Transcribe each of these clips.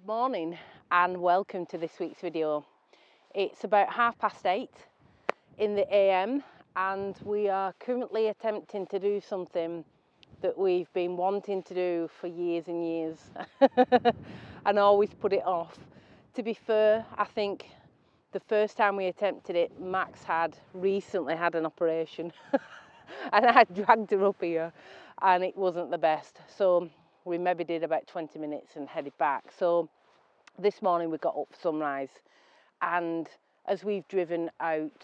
Good morning and welcome to this week's video. It's about 8:30 in the AM and we are currently attempting to do something that we've been wanting to do for years and years and always put it off. To be fair, I think the first time we attempted it, Max had recently had an operation and I dragged her up here and it wasn't the best. So we maybe did about 20 minutes and headed back. So this morning we got up for sunrise, and as we've driven out,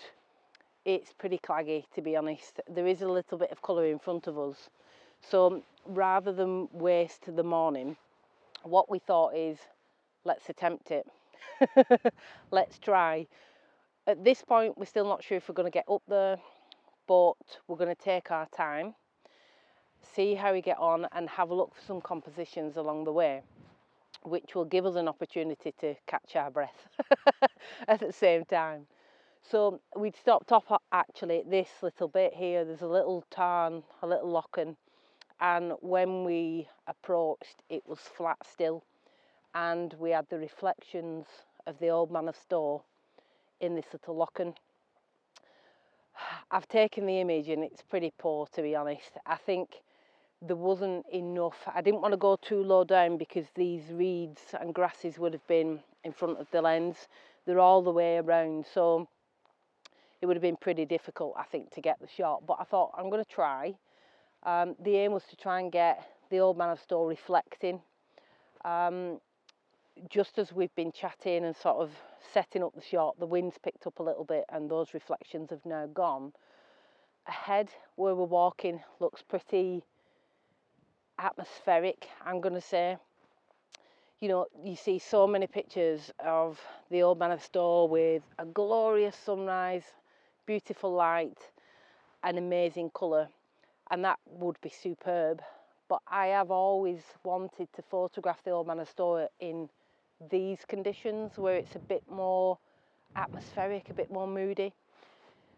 it's pretty claggy, to be honest. There is a little bit of colour in front of us. So rather than waste the morning, what we thought is, let's attempt it. Let's try. At this point, we're still not sure if we're going to get up there, but we're going to take our time, see how we get on and have a look for some compositions along the way, which will give us an opportunity to catch our breath at the same time. So we'd stopped off actually at this little bit here. There's a little tarn, a little locken, and when we approached it was flat still and we had the reflections of the Old Man of Storr in this little locken. I've taken the image and it's pretty poor, to be honest. I think there wasn't enough. I didn't want to go too low down because these reeds and grasses would have been in front of the lens. They're all the way around, so it would have been pretty difficult, I think, to get the shot. But I thought, I'm going to try. The aim was to try and get the Old Man of Storr reflecting. Just as we've been chatting and sort of setting up the shot, the wind's picked up a little bit and those reflections have now gone. Ahead, where we're walking, looks pretty atmospheric, I'm going to say. You know, you see so many pictures of the Old Man of Storr with a glorious sunrise, beautiful light, and amazing colour, and that would be superb. But I have always wanted to photograph the Old Man of Storr in these conditions where it's a bit more atmospheric, a bit more moody.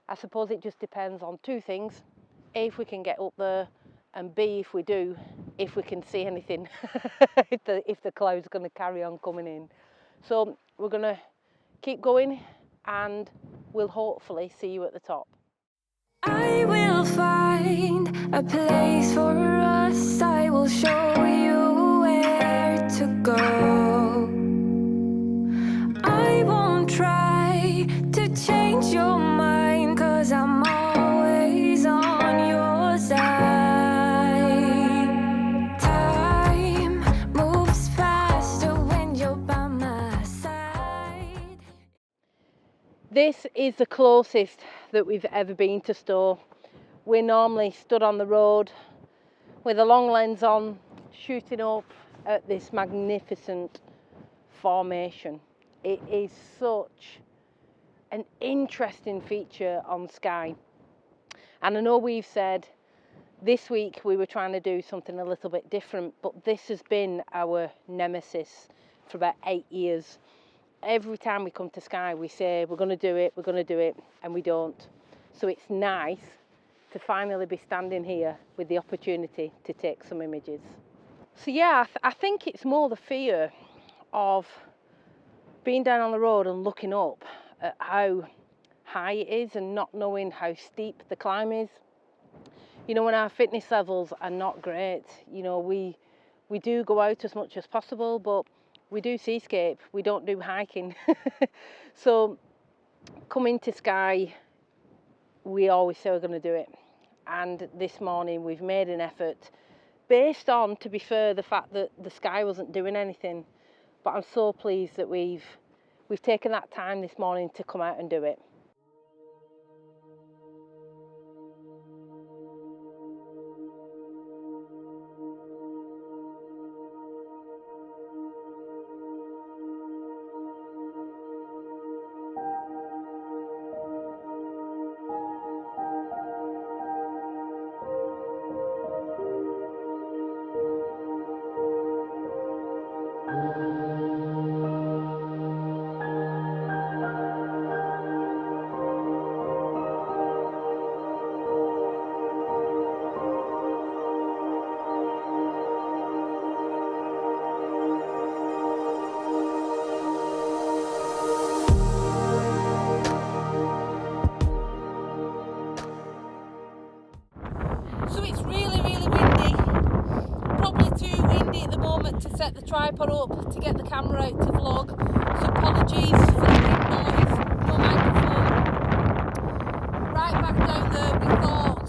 I suppose it just depends on two things: A, if we can get up there, and B, if we do, if we can see anything, if the cloud's going to carry on coming in. So we're going to keep going and we'll hopefully see you at the top. I will find a place for us. I will show you where to go. I won't try to change your mind, 'cause I'm always on your side. Time moves faster when you're by my side. This is the closest that we've ever been to Storr. We're normally stood on the road with a long lens on, shooting up at this magnificent formation. It is such an interesting feature on Skye. And I know we've said this week we were trying to do something a little bit different, but this has been our nemesis for about 8 years. Every time we come to Skye, we say we're going to do it, and we don't. So it's nice to finally be standing here with the opportunity to take some images. So yeah, I think it's more the fear of being down on the road and looking up at how high it is and not knowing how steep the climb is. You know, when our fitness levels are not great, you know, we do go out as much as possible, but we do seascape, we don't do hiking. So coming to Skye, we always say we're going to do it. And this morning we've made an effort based on, to be fair, the fact that the sky wasn't doing anything. But I'm so pleased that we've taken that time this morning to come out and do it. to set the tripod up to get the camera out to vlog. So apologies for the wind noise, no microphone. Right back down there, we thought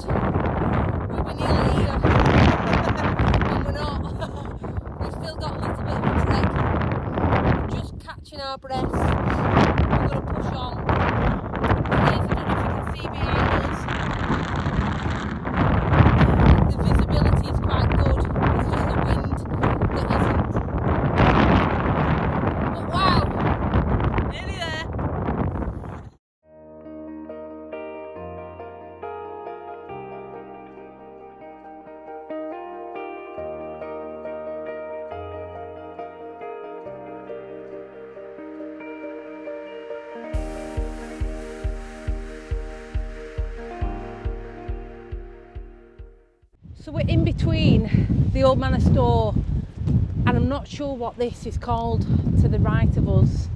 we were nearly here, and we're not. We've still got a little bit of a trek. Just catching our breath. We're going to push on. Here's, I don't know if you can see behind us. The visibility is quite good. It's just the wind that isn't. But wow! Nearly there. So we're in between the Old Man of Storr, and I'm not sure what this is called to the right of us.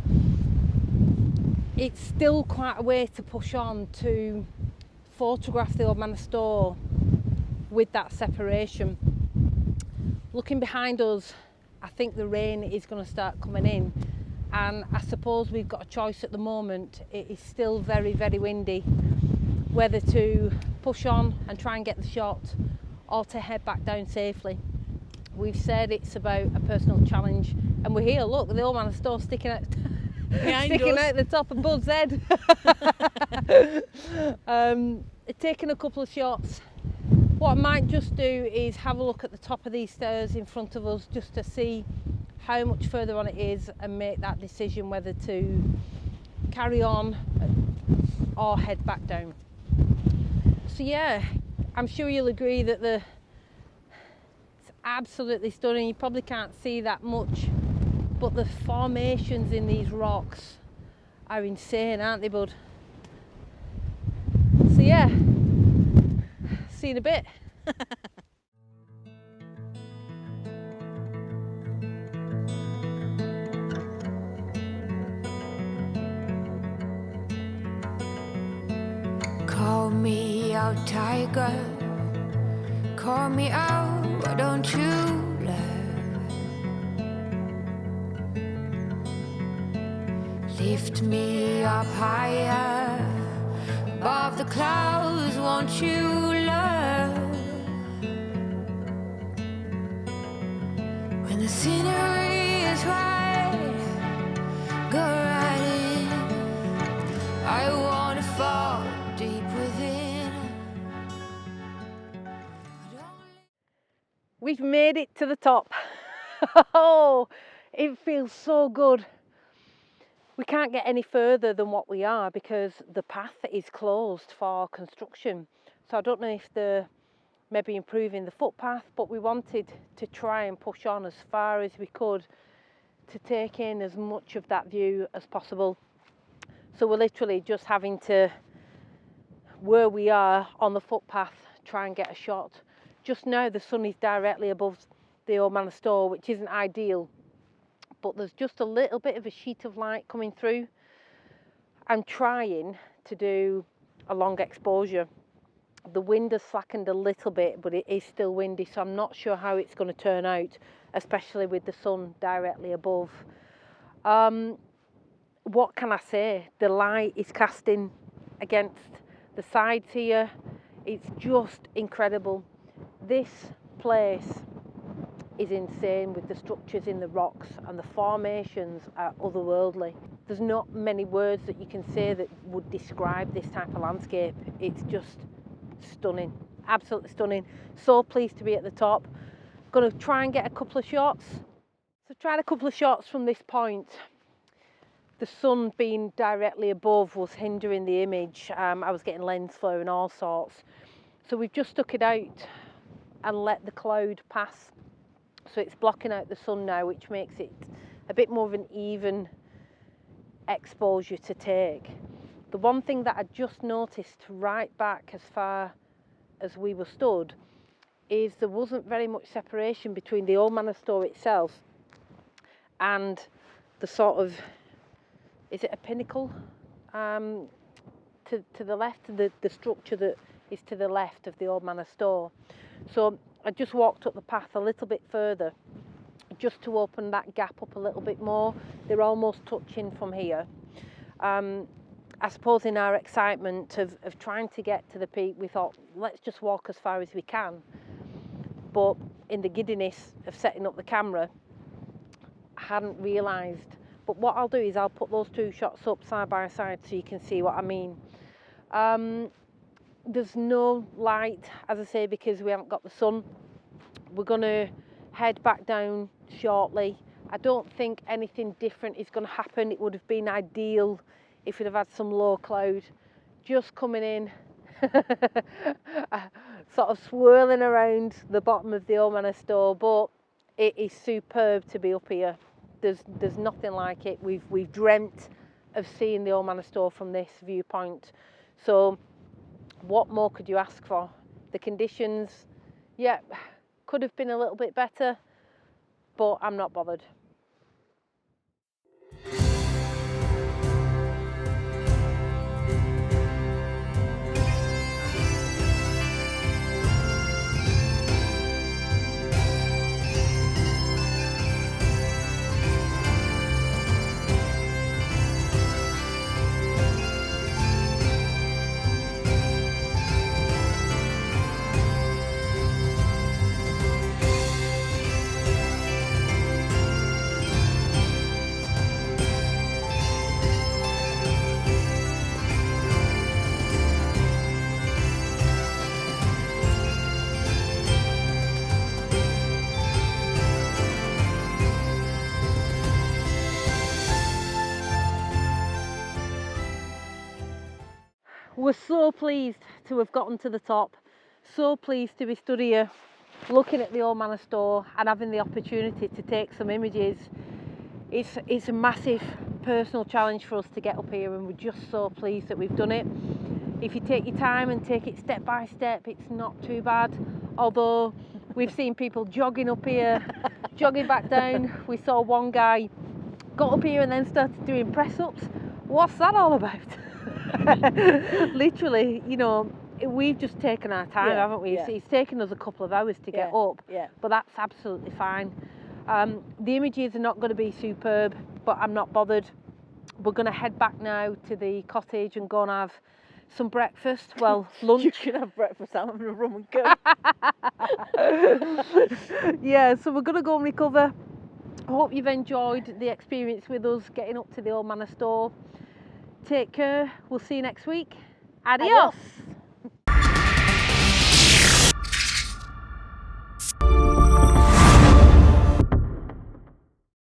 It's still quite a way to push on to photograph the Old Man of Storr with that separation. Looking behind us, I think the rain is going to start coming in, and I suppose we've got a choice at the moment. It is still very, very windy, whether to push on and try and get the shot or to head back down safely. We've said it's about a personal challenge, and we're here. Look, the Old Man of Storr sticking out out the top of Bud's head. Taking a couple of shots. What I might just do is have a look at the top of these stairs in front of us just to see how much further on it is and make that decision whether to carry on or head back down. So yeah, I'm sure you'll agree that it's absolutely stunning. You probably can't see that much, but the formations in these rocks are insane, aren't they, bud? So yeah, see you in a bit. Call me out, tiger. Call me out, why don't you love? Lift me up higher above the clouds, won't you love? When the scenery is right, go right in. I wanna fall deep within. We've made it to the top. Oh, it feels so good. We can't get any further than what we are because the path is closed for construction. So I don't know if they're maybe improving the footpath, but we wanted to try and push on as far as we could to take in as much of that view as possible. So we're literally just having to, where we are on the footpath, try and get a shot. Just now the sun is directly above the Old Man of Storr, which isn't ideal, but there's just a little bit of a sheet of light coming through. I'm trying to do a long exposure. The wind has slackened a little bit, but it is still windy, so I'm not sure how it's going to turn out, especially with the sun directly above. What can I say? The light is casting against the sides here. It's just incredible. This place is insane with the structures in the rocks, and the formations are otherworldly. There's not many words that you can say that would describe this type of landscape. It's just stunning, absolutely stunning. So pleased to be at the top. Going to try and get a couple of shots. So tried a couple of shots from this point. The sun being directly above was hindering the image. I was getting lens flare and all sorts. So we've just stuck it out and let the cloud pass. So it's blocking out the sun now, which makes it a bit more of an even exposure to take. The one thing that I just noticed right back as far as we were stood is there wasn't very much separation between the Old Man of Storr itself and the sort of, is it a pinnacle to the left, the structure that is to the left of the Old Man of Storr. So I just walked up the path a little bit further just to open that gap up a little bit more. They're almost touching from here. I suppose in our excitement of trying to get to the peak, we thought, let's just walk as far as we can. But in the giddiness of setting up the camera, I hadn't realised. But what I'll do is I'll put those two shots up side by side so you can see what I mean. There's no light, as I say, because we haven't got the sun. We're going to head back down shortly. I don't think anything different is going to happen. It would have been ideal if we'd have had some low cloud just coming in, sort of swirling around the bottom of the Old Man of Storr, but it is superb to be up here. There's nothing like it. We've dreamt of seeing the Old Man of Storr from this viewpoint. So what more could you ask for? The conditions, yeah, could have been a little bit better, but I'm not bothered. We're so pleased to have gotten to the top, so pleased to be stood here looking at the Old Man of Storr and having the opportunity to take some images. It's a massive personal challenge for us to get up here, and we're just so pleased that we've done it. If you take your time and take it step by step, it's not too bad, although we've seen people jogging up here, jogging back down. We saw one guy got up here and then started doing press-ups. What's that all about? Literally, you know, we've just taken our time, haven't we? It's taken us a couple of hours to get up, but that's absolutely fine. The images are not going to be superb, but I'm not bothered. We're going to head back now to the cottage and go and have some breakfast. Well, lunch. You can have breakfast. I'm having a rum and coke. Yeah, so we're going to go and recover. I hope you've enjoyed the experience with us getting up to the Old Man of Storr. Take care. We'll see you next week. Adios.